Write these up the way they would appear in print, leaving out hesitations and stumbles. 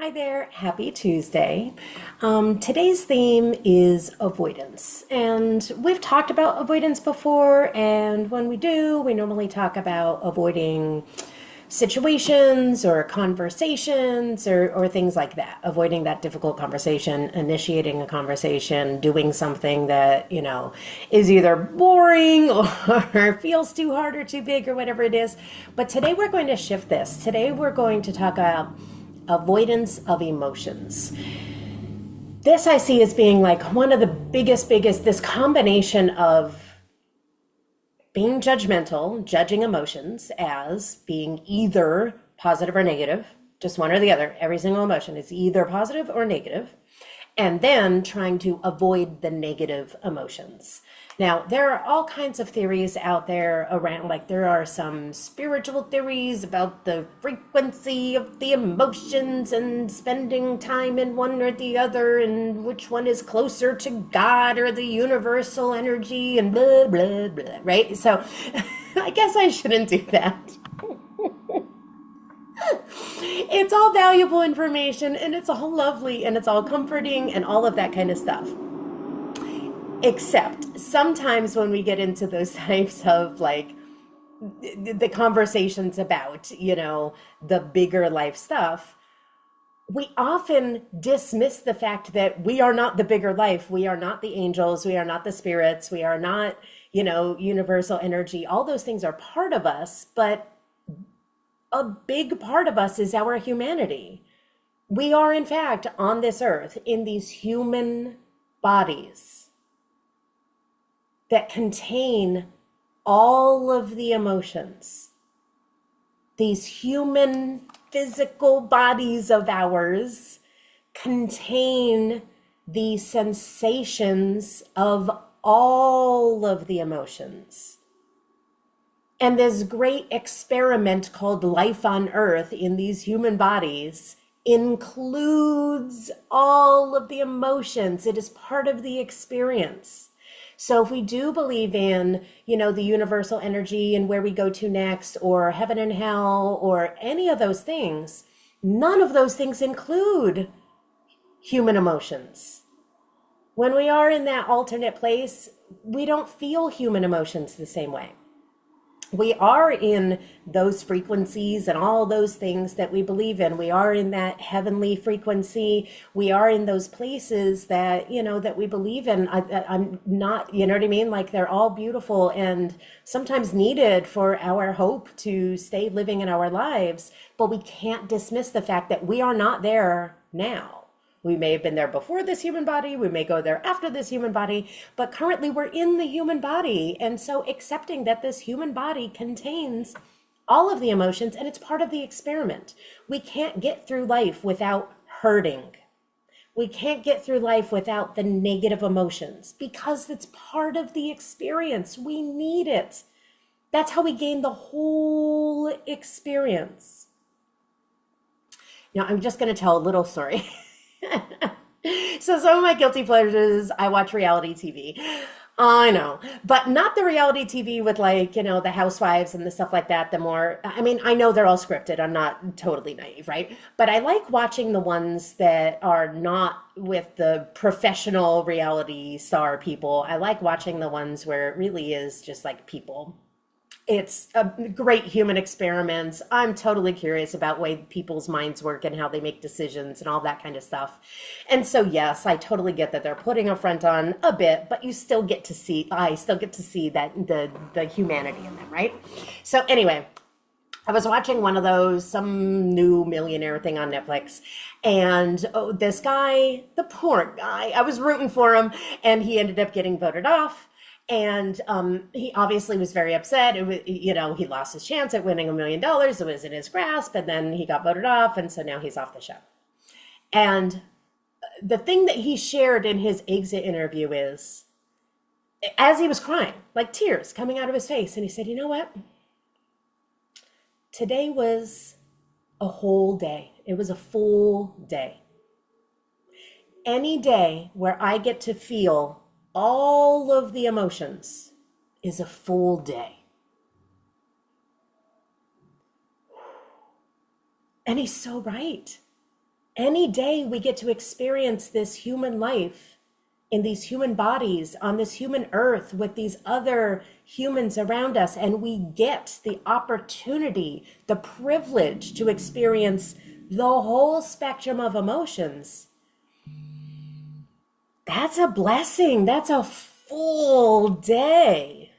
Hi there, happy Tuesday. Today's theme is avoidance. And we've talked about avoidance before, and when we do, we normally talk about avoiding situations or conversations or things like that. Avoiding that difficult conversation, initiating a conversation, doing something that, is either boring or feels too hard or too big or whatever it is. But today we're going to shift this. Today we're going to talk about avoidance of emotions. This I see as being like one of the biggest, this combination of being judgmental, judging emotions as being either positive or negative, just one or the other. Every single emotion is either positive or negative, and then trying to avoid the negative emotions. Now, there are all kinds of theories out there around, like there are some spiritual theories about the frequency of the emotions and spending time in one or the other and which one is closer to God or the universal energy and blah, blah, blah, right? So I guess I shouldn't do that. It's all valuable information and it's all lovely and it's all comforting and all of that kind of stuff. Except sometimes when we get into those types of like the conversations about, the bigger life stuff, we often dismiss the fact that we are not the bigger life. We are not the angels. We are not the spirits. We are not, universal energy. All those things are part of us, but a big part of us is our humanity. We are, in fact, on this earth in these human bodies that contain all of the emotions. These human physical bodies of ours contain the sensations of all of the emotions. And this great experiment called life on earth in these human bodies includes all of the emotions. It is part of the experience. So if we do believe in, the universal energy and where we go to next, or heaven and hell, or any of those things, none of those things include human emotions. When we are in that alternate place, we don't feel human emotions the same way. We are in those frequencies and all those things that we believe in. We are in that heavenly frequency. We are in those places that, that we believe in. I'm not, you know what I mean? Like they're all beautiful and sometimes needed for our hope to stay living in our lives. But we can't dismiss the fact that we are not there now. We may have been there before this human body. We may go there after this human body, but currently we're in the human body. And so accepting that this human body contains all of the emotions and it's part of the experiment. We can't get through life without hurting. We can't get through life without the negative emotions because it's part of the experience. We need it. That's how we gain the whole experience. Now, I'm just going to tell a little story. So some of my guilty pleasures, I watch reality TV. I know, but not the reality TV with like, the housewives and the stuff like that. I know they're all scripted. I'm not totally naive, right? But I like watching the ones that are not with the professional reality star people. I like watching the ones where it really is just like people. It's a great human experiment. I'm totally curious about way people's minds work and how they make decisions and all that kind of stuff. And so, yes, I totally get that they're putting a front on a bit, but I still get to see that the humanity in them, right? So anyway, I was watching one of those, some new millionaire thing on Netflix, and this guy, the poor guy, I was rooting for him, and he ended up getting voted off. And he obviously was very upset. It was, he lost his chance at winning $1 million. It was in his grasp, and then he got voted off, and so now he's off the show. And the thing that he shared in his exit interview is, as he was crying, like tears coming out of his face, and he said, "You know what? Today was a whole day. It was a full day. Any day where I get to feel all of the emotions is a full day." And he's so right. Any day we get to experience this human life in these human bodies on this human earth with these other humans around us, and we get the opportunity, the privilege to experience the whole spectrum of emotions. That's a blessing. That's a full day.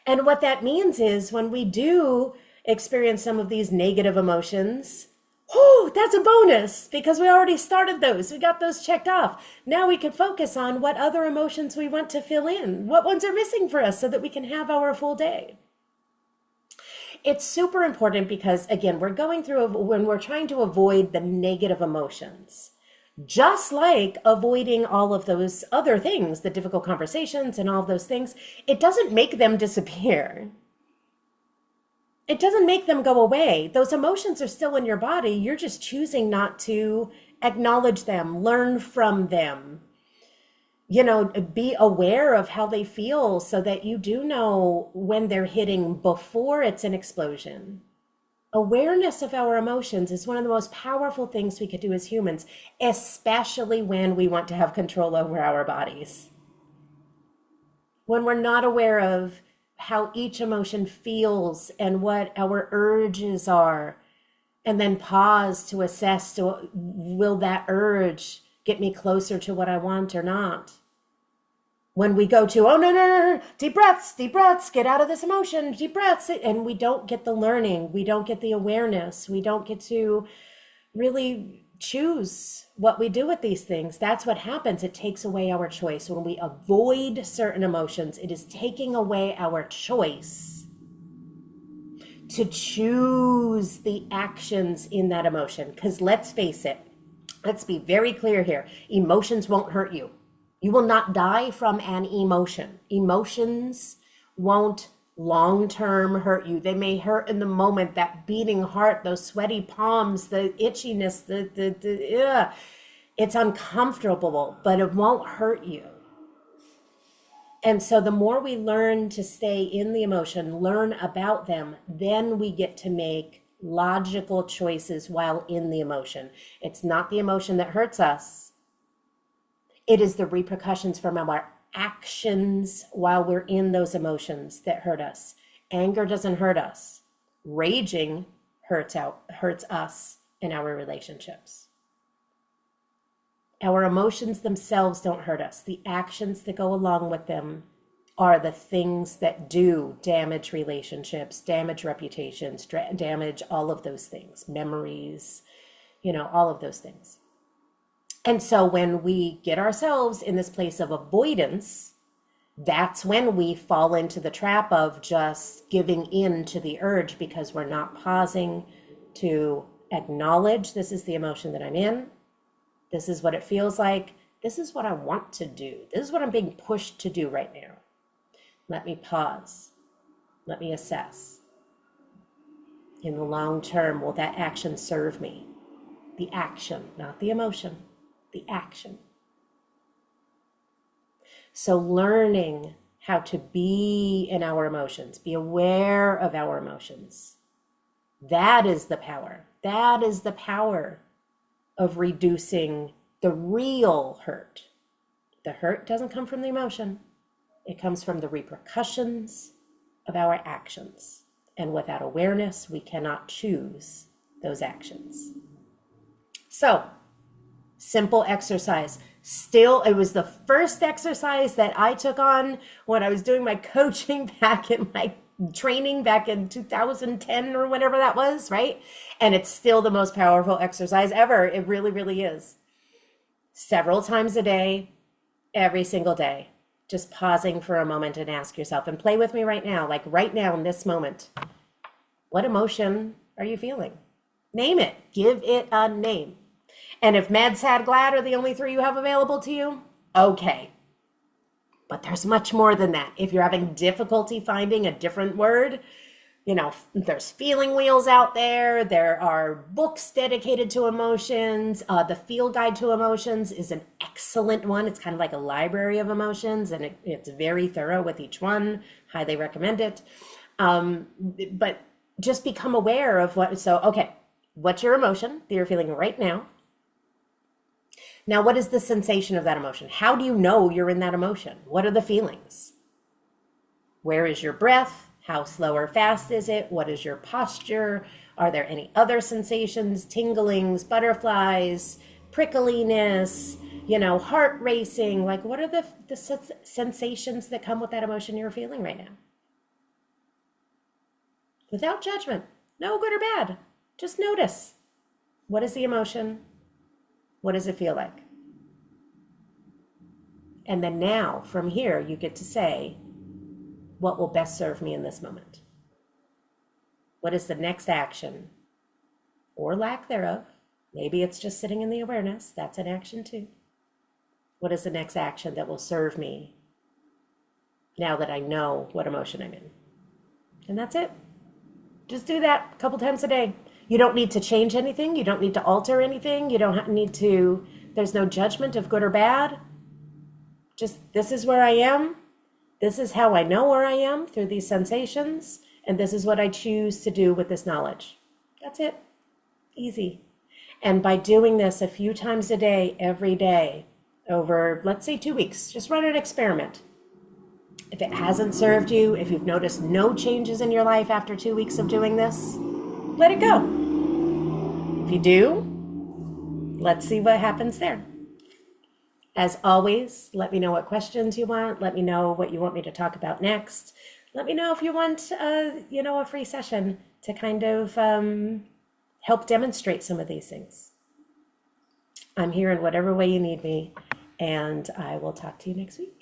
And what that means is when we do experience some of these negative emotions, oh, that's a bonus because we already started those. We got those checked off. Now we can focus on what other emotions we want to fill in, what ones are missing for us so that we can have our full day. It's super important because, again, we're going through when we're trying to avoid the negative emotions, just like avoiding all of those other things, the difficult conversations and all of those things, it doesn't make them disappear. It doesn't make them go away. Those emotions are still in your body. You're just choosing not to acknowledge them, learn from them, be aware of how they feel so that you do know when they're hitting before it's an explosion. Awareness of our emotions is one of the most powerful things we could do as humans, especially when we want to have control over our bodies. When we're not aware of how each emotion feels and what our urges are, and then pause to assess, will that urge get me closer to what I want or not? When we go to, oh, no, deep breaths, get out of this emotion, deep breaths, and we don't get the learning, we don't get the awareness, we don't get to really choose what we do with these things. That's what happens. It takes away our choice. When we avoid certain emotions, it is taking away our choice to choose the actions in that emotion. Because let's face it, let's be very clear here. Emotions won't hurt you. You will not die from an emotion. Emotions won't long-term hurt you. They may hurt in the moment, that beating heart, those sweaty palms, the itchiness, it's uncomfortable, but it won't hurt you. And so the more we learn to stay in the emotion, learn about them, then we get to make logical choices while in the emotion. It's not the emotion that hurts us. It is the repercussions from our actions while we're in those emotions that hurt us. Anger doesn't hurt us. Raging hurts us in our relationships. Our emotions themselves don't hurt us. The actions that go along with them are the things that do damage relationships, damage reputations, damage all of those things, memories, all of those things. And so when we get ourselves in this place of avoidance, that's when we fall into the trap of just giving in to the urge because we're not pausing to acknowledge this is the emotion that I'm in. This is what it feels like. This is what I want to do. This is what I'm being pushed to do right now. Let me pause. Let me assess. In the long term, will that action serve me? The action, not the emotion. The action. So learning how to be in our emotions, be aware of our emotions, that is the power. That is the power of reducing the real hurt. The hurt doesn't come from the emotion. It comes from the repercussions of our actions. And without awareness, we cannot choose those actions. So, simple exercise. Still, it was the first exercise that I took on when I was doing my coaching back in my training back in 2010 or whatever that was, right? And it's still the most powerful exercise ever. It really, really is. Several times a day, every single day, just pausing for a moment and ask yourself, and play with me right now, like right now in this moment, what emotion are you feeling? Name it. Give it a name. And if mad, sad, glad are the only three you have available to you, okay. But there's much more than that. If you're having difficulty finding a different word, there's feeling wheels out there. There are books dedicated to emotions. The Field Guide to Emotions is an excellent one. It's kind of like a library of emotions, and it's very thorough with each one. Highly recommend it. But just become aware of what's your emotion that you're feeling right now? Now, what is the sensation of that emotion? How do you know you're in that emotion? What are the feelings? Where is your breath? How slow or fast is it? What is your posture? Are there any other sensations, tinglings, butterflies, prickliness, heart racing? Like, what are the sensations that come with that emotion you're feeling right now? Without judgment, no good or bad. Just notice. What is the emotion? What does it feel like? And then now, from here, you get to say, what will best serve me in this moment? What is the next action or lack thereof? Maybe it's just sitting in the awareness. That's an action too. What is the next action that will serve me now that I know what emotion I'm in? And that's it. Just do that a couple times a day. You don't need to change anything. You don't need to alter anything. You don't need to, there's no judgment of good or bad. Just, this is where I am. This is how I know where I am through these sensations. And this is what I choose to do with this knowledge. That's it. Easy. And by doing this a few times a day, every day, over, let's say 2 weeks, just run an experiment. If it hasn't served you, if you've noticed no changes in your life after 2 weeks of doing this, let it go. If you do, let's see what happens there. As always, let me know what questions you want. Let me know what you want me to talk about next. Let me know if you want, a free session to kind of help demonstrate some of these things. I'm here in whatever way you need me, and I will talk to you next week.